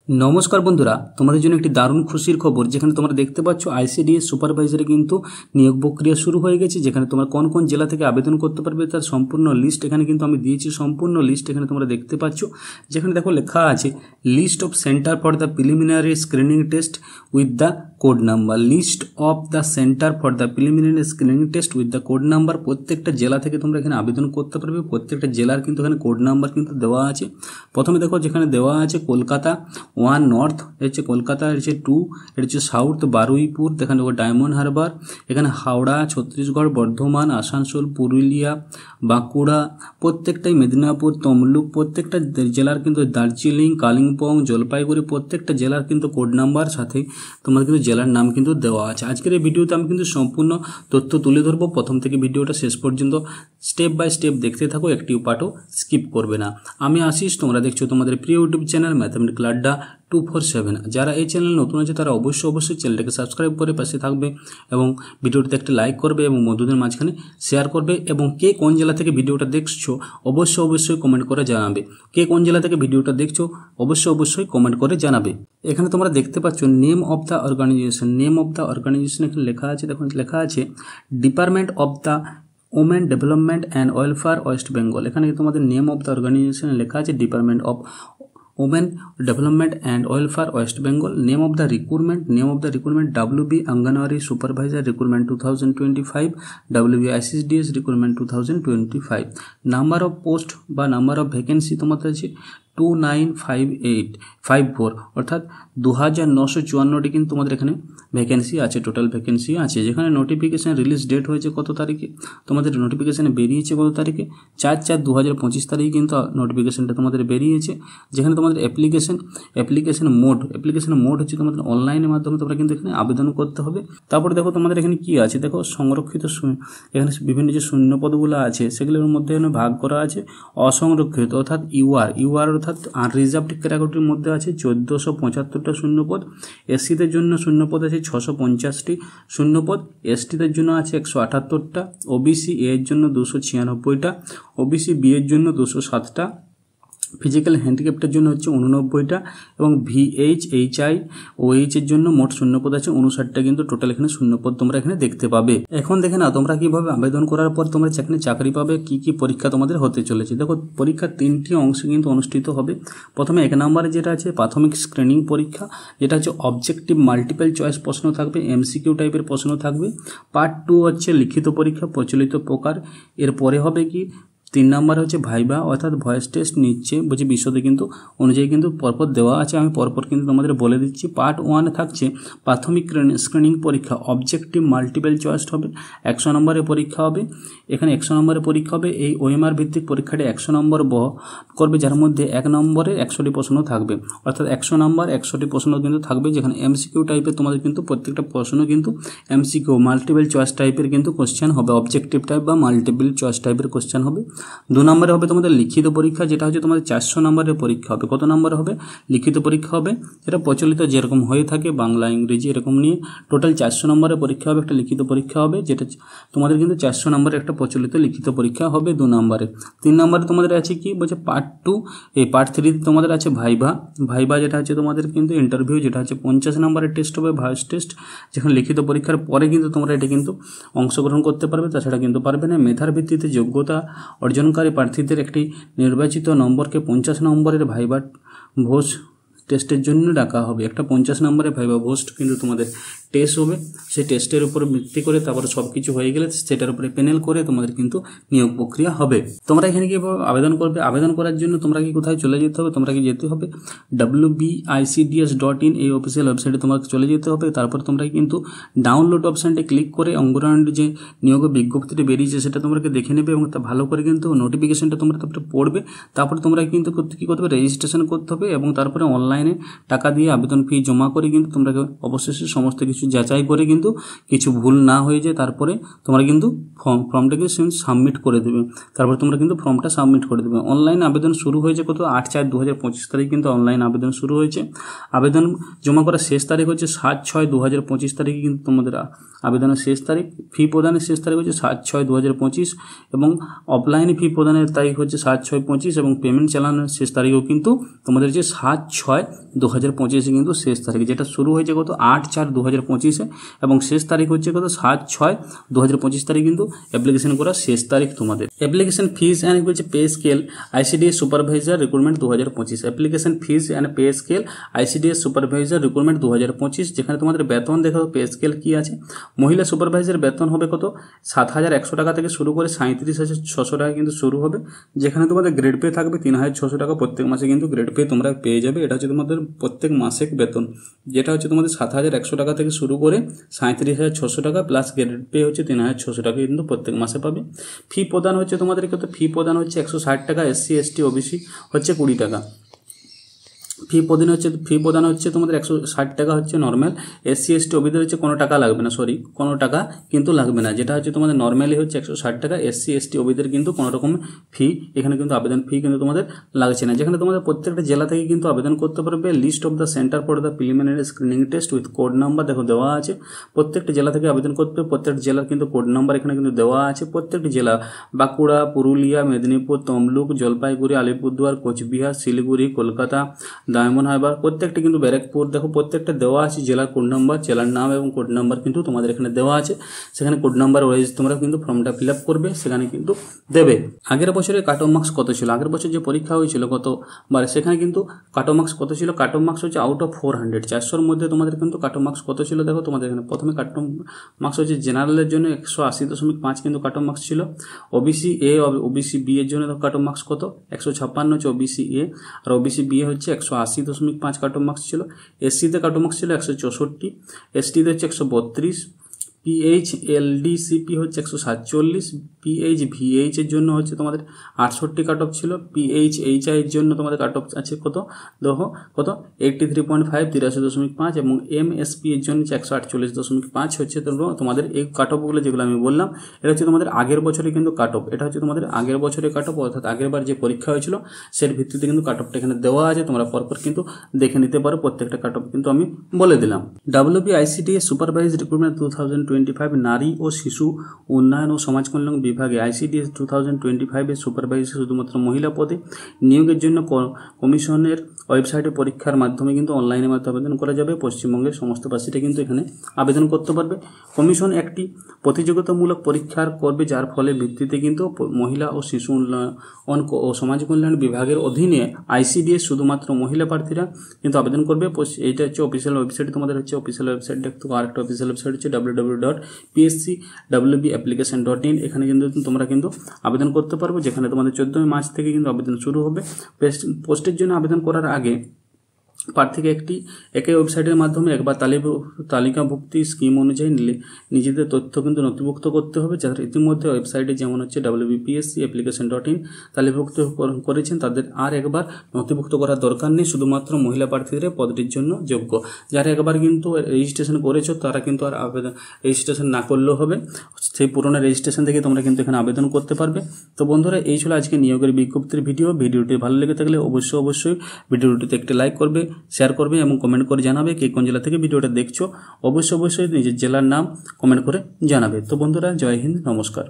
नमस्कार बंधुरा तुम्हारे जন্য একটি দারুণ খুশির খবর যেখানে তোমরা দেখতে পাচ্ছ আইসিডিএস সুপারভাইজারে কিন্তু নিয়োগ প্রক্রিয়া শুরু হয়ে গেছে যেখানে তোমরা কোন কোন জেলা থেকে আবেদন করতে পারবে তার সম্পূর্ণ লিস্ট এখানে কিন্তু আমি দিয়েছি সম্পূর্ণ লিস্ট এখানে তোমরা দেখতে পাচ্ছ যেখানে দেখো লেখা আছে list of centre for the preliminary screening test with the code number list of the centre for the preliminary screening test with the code number প্রত্যেকটা জেলা থেকে তোমরা এখানে আবেদন করতে পারবে প্রত্যেকটা জেলার কিন্তু এখানে কোড নাম্বার কিন্তু দেওয়া আছে প্রথমে দেখো যেখানে দেওয়া আছে কলকাতা 1 নর্থ হচ্ছে কলকাতা হচ্ছে 2 এটা হচ্ছে সাউথ বারুইপুর এখানে ডায়মন্ড হারবার এখানে হাওড়া ছত্তিশগড় বর্ধমান আসানসোল পুরুলিয়া বাঁকুড়া প্রত্যেকটাই মেদিনীপুর তমলুক প্রত্যেকটা জেলার কিন্তু দার্জিলিং কালিম্পং জলপাইগুড়ি প্রত্যেকটা জেলার কিন্তু কোড নাম্বার সাথে তোমাদের কিন্তু জেলার নাম কিন্তু দেওয়া আছে আজকের এই ভিডিওতে আমি কিন্তু সম্পূর্ণ তথ্য তুলে ধরবো প্রথম থেকে ভিডিওটা শেষ পর্যন্ত স্টেপ বাই স্টেপ দেখতে থাকো একটিও পার্টও স্কিপ করবে না আমি আশিস তোমরা দেখছো তোমাদের প্রিয় ইউটিউব চ্যানেল ম্যাথমেটিক্যাল আড্ডা 247 যারা এই চ্যানেল নতুন আছে তারা অবশ্যই চ্যানেলটাকে সাবস্ক্রাইব করে পাশে থাকবে এবং ভিডিওটিতে একটা লাইক করবে এবং বন্ধুদের মাঝখানে শেয়ার করবে এবং কে কোন জেলা থেকে ভিডিওটা দেখছো অবশ্যই কমেন্ট করে জানাবে কে কোন জেলা থেকে ভিডিওটা দেখছো অবশ্যই কমেন্ট করে জানাবে এখানে তোমরা দেখতে পাচ্ছ নেম অফ দ্য অর্গানাইজেশন এখানে লেখা আছে দেখুন লেখা আছে department of the women development and welfare West Bengal এখানে তোমাদের নেম অফ দ্য অর্গানাইজেশন লেখা আছে department of Women Development and Welfare West Bengal. Name of the recruitment WB Anganwadi Supervisor Recruitment 2025 WB ICDS Recruitment 2025 Number of post বা number of vacancy তোমাদের আছে 2954 অর্থাৎ 2954টি কিন্তু তোমাদের এখানে ভ্যাকেন্সি আছে টোটাল ভ্যাকেন্সি আছে যেখানে নোটিফিকেশন রিলিজ ডেট হয়েছে কত তারিখে তোমাদের নোটিফিকেশনে বেরিয়েছে কত তারিখে 4/4/2025 তারিখে কিন্তু নোটিফিকেশনটা তোমাদের বেরিয়েছে যেখানে তোমাদের অ্যাপ্লিকেশন মোড হচ্ছে তোমাদের অনলাইনের মাধ্যমে তোমরা কিন্তু এখানে আবেদন করতে হবে তারপর দেখো তোমাদের এখানে কি আছে দেখো সংরক্ষিত এখানে বিভিন্ন যে শূন্য পদগুলো আছে সেগুলোর মধ্যে এখানে ভাগ করা আছে অসংরক্ষিত অর্থাৎ ইউআর অর্থাৎ আনরিজার্ভড ক্যাটাগরির মধ্যে আছে 1475টা শূন্যপদ এসসিদের জন্য শূন্যপদ আছে 650টি শূন্যপদ এসটিদের জন্য আছে 178টা ওবিসি এ এর জন্য 296টা ওবিসি বি এর জন্য 207টা ফিজিক্যাল হ্যান্ডিক্যাপ্টের জন্য হচ্ছে 89টা এবং VHHI OH এর জন্য মোট শূন্যপদ আছে 59টা কিন্তু টোটাল এখানে শূন্যপদ তোমরা এখানে দেখতে পাবে এখন দেখে না তোমরা কিভাবে আবেদন করার পর তোমরা এখানে চাকরি পাবে কি পরীক্ষা তোমাদের হতে চলেছে দেখো পরীক্ষার 3টি অংশ কিন্তু অনুষ্ঠিত হবে প্রথমে 1 নম্বরে যেটা আছে প্রাথমিক স্ক্রিনিং পরীক্ষা যেটা হচ্ছে অবজেক্টিভ মাল্টিপল চয়েস প্রশ্ন থাকবে MCQ টাইপের প্রশ্ন থাকবে পার্ট 2 হচ্ছে লিখিত পরীক্ষা প্রচলিত প্রকার এরপরে হবে কি 3 নম্বর হচ্ছে ভাইবা অর্থাৎ ভয়েস টেস্ট নিচ্ছে বুঝি বিশদে কিন্তু অনুযায়ী কিন্তু পরপর দেওয়া আছে আমি পরপর কিন্তু তোমাদের বলে দিচ্ছি পার্ট 1 থাকছে প্রাথমিক স্ক্রিনিং পরীক্ষা অবজেক্টিভ মাল্টিপল চয়েস হবে 100 নম্বরের পরীক্ষা হবে এখানে 100 নম্বরের পরীক্ষা হবে এই ওএমআর ভিত্তিক পরীক্ষাটি 100 নম্বর করবে যার মধ্যে 1 নম্বরে 100টি প্রশ্ন থাকবে অর্থাৎ 100 নম্বর 100টি প্রশ্ন কিন্তু থাকবে যেখানে MCQ টাইপের তোমাদের কিন্তু প্রত্যেকটা প্রশ্ন কিন্তু MCQ মাল্টিপল চয়েস টাইপের কিন্তু কোশ্চেন হবে অবজেক্টিভ টাইপ বা মাল্টিপল চয়েস টাইপের কোশ্চেন হবে 2 নম্বরে হবে তোমাদের লিখিত পরীক্ষা যেটা হচ্ছে তোমাদের 400 নম্বরের পরীক্ষা হবে কত নম্বরে হবে লিখিত পরীক্ষা হবে এটা প্রচলিত যেরকম হয়ে থাকে বাংলা ইংরেজি এরকম নিয়ে টোটাল 400 নম্বরের পরীক্ষা হবে একটা লিখিত পরীক্ষা হবে যেটা তোমাদের কিন্তু 400 নম্বরের একটা প্রচলিত লিখিত পরীক্ষা হবে 2 নম্বরে 3 নম্বরে তোমাদের আছে কি বলছে পার্ট 2 এই পার্ট 3 তে তোমাদের আছে ভাইবা যেটা হচ্ছে তোমাদের কিন্তু ইন্টারভিউ যেটা হচ্ছে 50 নম্বরের টেস্ট হবে ভয়েস টেস্ট যেখানে লিখিত পরীক্ষার পরে কিন্তু তোমরা এটা কিন্তু অংশগ্রহণ করতে পারবে তাছাড়া কিন্তু পারবে না মেধার ভিত্তিতে যোগ্যতা অর্জনকারী প্রার্থীদের একটি নির্বাচিত নম্বরকে 50 নম্বরের ভাইবা ভোজ টেস্টের জন্য ডাকা হবে একটা 50 নম্বরের ভাইবা ভোজ কিন্তু তোমাদের টেস্ট হবে সেই টেস্টের উপর ভিত্তি করে তারপরে সব কিছু হয়ে গেলে সেটার উপরে প্যানেল করে তোমাদের কিন্তু নিয়োগ প্রক্রিয়া হবে তোমরা এখানে কিভাবে আবেদন করবে আবেদন করার জন্য তোমরা কি কোথায় চলে যেতে হবে তোমরা কি যেতে হবে wbicds.in এই অফিসিয়াল ওয়েবসাইটে তোমাকে চলে যেতে হবে তারপর তোমরা কিন্তু ডাউনলোড অপশনটি ক্লিক করে অঙ্গনওয়াড়ির যে নিয়োগ বিজ্ঞপ্তিটি বেরিয়েছে সেটা তোমরা দেখে নেবে এবং তা ভালো করে কিন্তু নোটিফিকেশনটা তোমরা তারপরে পড়বে তারপর তোমরা কিন্তু কি করতে হবে রেজিস্ট্রেশন করতে হবে এবং তারপরে অনলাইনে টাকা দিয়ে আবেদন ফি জমা করে কিন্তু তোমরা অবশেষে সমস্ত কিছু কিছু যাচাই করে কিন্তু কিছু ভুল না হয়ে যায় তারপরে তোমরা কিন্তু ফর্মটাকে সাবমিট করে দেবে। তারপরে তোমরা কিন্তু ফর্মটা সাবমিট করে দেবে। অনলাইন আবেদন শুরু হয়েছে কত 8/4/2025 তারিখ কিন্তু অনলাইন আবেদন শুরু হয়েছে। আবেদন জমা করার শেষ তারিখ হচ্ছে 7/6/2025 তারিখে কিন্তু তোমাদের আবেদনের শেষ তারিখ। ফি প্রদানের শেষ তারিখ হচ্ছে 7/6/2025 এবং অফলাইনে ফি প্রদানের তারিখ হচ্ছে 7/6/25 এবং পেমেন্ট চালানোর শেষ তারিখও কিন্তু তোমাদের হচ্ছে 7/6/2025 কিন্তু শেষ তারিখ, যেটা শুরু হয়েছে কত 8/4/2025 এবং শেষ তারিখ হচ্ছে কত 7/6/2025 তারিখ কিন্তু অ্যাপ্লিকেশন করার শেষ তারিখ তোমাদের। অ্যাপ্লিকেশন ফিজ অ্যান্ড হচ্ছে pay scale ICDS supervisor recruitment 2025। Application fees and pay scale ICDS supervisor recruitment 2025, যেখানে তোমাদের বেতন দেখো পে স্কেল কি আছে। মহিলা সুপারভাইজার বেতন হবে কত 7,100 টাকা থেকে শুরু করে 37,600 টাকা কিন্তু শুরু হবে, যেখানে তোমাদের গ্রেড পে থাকবে 3,600 টাকা। প্রত্যেক মাসে কিন্তু গ্রেড পে তোমরা পেয়ে যাবে। এটা হচ্ছে তোমাদের প্রত্যেক মাসিক বেতন, যেটা হচ্ছে তোমাদের 7,100 টাকা থেকে শুরু করে 37,600 টাকা প্লাস গ্রেড পে হচ্ছে 3,600 টাকা কিন্তু প্রত্যেক মাসে পাবে। ফি প্রদান হচ্ছে তোমাদের কত, ফি প্রদান হচ্ছে 160 টাকা, SC ST OBC হচ্ছে 20 টাকা। ফি প্রদান হচ্ছে তোমাদের 160 টাকা হচ্ছে নর্মাল। SC ST OBCদের হচ্ছে কোনো টাকা লাগবে না, কোনো টাকা কিন্তু লাগবে না, যেটা হচ্ছে তোমাদের নর্মালি হচ্ছে 160 টাকা। SC ST OBCদের কিন্তু কোনো রকম ফি এখানে কিন্তু আবেদন ফি কিন্তু তোমাদের লাগছে না। যেখানে তোমাদের প্রত্যেকটা জেলা থেকে কিন্তু আবেদন করতে পারবে। List of the centre for the preliminary screening test with code number দেখো দেওয়া আছে। প্রত্যেকটা জেলা থেকে আবেদন করতে হবে। প্রত্যেকটা জেলার কিন্তু কোড নাম্বার এখানে কিন্তু দেওয়া আছে। প্রত্যেকটি জেলা বাঁকুড়া, পুরুলিয়া, মেদিনীপুর, তমলুক, জলপাইগুড়ি, আলিপুরদুয়ার, কোচবিহার, শিলিগুড়ি, কলকাতা, ডায়মন্ড হারবার, প্রত্যেকটা কিন্তু ব্যারাকপুর দেখো প্রত্যেকটা দেওয়া আছে জেলার কোড নাম্বার, জেলার নাম এবং কোড নাম্বার কিন্তু তোমাদের এখানে দেওয়া আছে। সেখানে কোড নাম্বার ওয়াইজ তোমরা কিন্তু ফর্মটা ফিল আপ করবে, সেখানে কিন্তু দেবে। আগের বছরে কাট অফ মার্কস কত ছিল, আগের বছর যে পরীক্ষা হয়েছিল কতবার, সেখানে কিন্তু কাট অফ মার্কস কত ছিল, কাট অফ মার্কস হচ্ছে আউট অফ 400, 400-র মধ্যে তোমাদের কিন্তু কাট অফ মার্কস কত ছিল দেখো। তোমাদের এখানে প্রথমে কাট অফ মার্কস হচ্ছে জেনারেলের জন্য 180.5 কিন্তু কাট অফ মার্কস ছিল। OBC A OBC B এর জন্য কাট অফ মার্কস কত 156 হচ্ছে OBC A, R OBC B হচ্ছে 180.5 কাট অফ মার্কস ছিল। SC-তে কাট অফ মার্কস ছিল 164, ST-তে হচ্ছে 132, PH LDCP হচ্ছে 147, PH VH এর জন্য হচ্ছে তোমাদের 68 কাট অফ ছিল। PH HI এর জন্য তোমাদের কাট অফ আছে কত দেখো কত 83.5 83.5 এবং MSP এর জন্য 148.5 হচ্ছে তোমাদের এই কাট অফগুলো যেগুলো আমি বললাম। এটা হচ্ছে তোমাদের আগের বছরে কিন্তু কাট অফ, এটা হচ্ছে তোমাদের আগের বছরের কাট অফ, অর্থাৎ আগের বার যে পরীক্ষা হয়েছিল সের ভিত্তিতে কিন্তু কাট অফটা এখানে দেওয়া আছে। তোমরা পরপর কিন্তু দেখে নিতে পারো, প্রত্যেকটা কাট অফ কিন্তু আমি বলে দিলাম। WBICDS সুপারভাইজ রিক্রুটমেন্ট 2025 নারী ও শিশু উন্নয়ন ও সমাজ কল্যাণ বিভাগে ICDS 2025 এর সুপারভাইজার শুধুমাত্র মহিলা পদে নিয়োগের জন্য কমিশনের ওয়েবসাইটে পরীক্ষার মাধ্যমে কিন্তু অনলাইনের মাধ্যমে আবেদন করা যাবে। পশ্চিমবঙ্গের সমস্ত বাসীরা কিন্তু এখানে আবেদন করতে পারবে। কমিশন একটি প্রতিযোগিতামূলক পরীক্ষার করবে, যার ফলে ভিত্তিতে কিন্তু মহিলা ও শিশু উন্নয়ন ও সমাজ কল্যাণ বিভাগের অধীনে ICDS শুধুমাত্র মহিলা প্রার্থীরা কিন্তু আবেদন করবে। এইটা হচ্ছে অফিসিয়াল ওয়েবসাইট, তোমাদের হচ্ছে অফিসিয়াল ওয়েবসাইট দেখতে। আরেকটা অফিসিয়াল ওয়েবসাইট হচ্ছে www.pscwbapplication.in। এখানে কিন্তু তোমরা কিন্তু আবেদন করতে পারবে, যেখানে তোমাদের 14 মার্চ থেকে কিন্তু আবেদন শুরু হবে। পোস্টের জন্য আবেদন করার আগে প্রার্থীকে একই ওয়েবসাইটের মাধ্যমে একবার তালিকাভুক্তি স্কিম অনুযায়ী নিজেদের তথ্য কিন্তু নথিভুক্ত করতে হবে। যারা ইতিমধ্যে ওয়েবসাইটে যেমন হচ্ছে wbpscapplication.in তালিকাভুক্ত করেছেন তাদের আর একবার নথিভুক্ত করার দরকার নেই। শুধুমাত্র মহিলা প্রার্থীদের পদটির জন্য যোগ্য। যারা একবার কিন্তু রেজিস্ট্রেশন করেছো তারা কিন্তু আর রেজিস্ট্রেশন না করলেও হবে, সেই পুরোনো রেজিস্ট্রেশন থেকে তোমরা কিন্তু এখানে আবেদন করতে পারবে। তো বন্ধুরা, এই ছিল আজকে নিয়োগের বিজ্ঞপ্তির ভিডিওটি ভালো লেগে থাকলে অবশ্যই ভিডিওটিতে একটি লাইক করবে, শেয়ার করবে এবং কমেন্ট করে জানাবে কে কোন জেলা থেকে ভিডিওটা দেখছো। অবশ্যই নিজের জেলার নাম কমেন্ট করে জানাবে। তো বন্ধুরা, জয় হিন্দ, নমস্কার।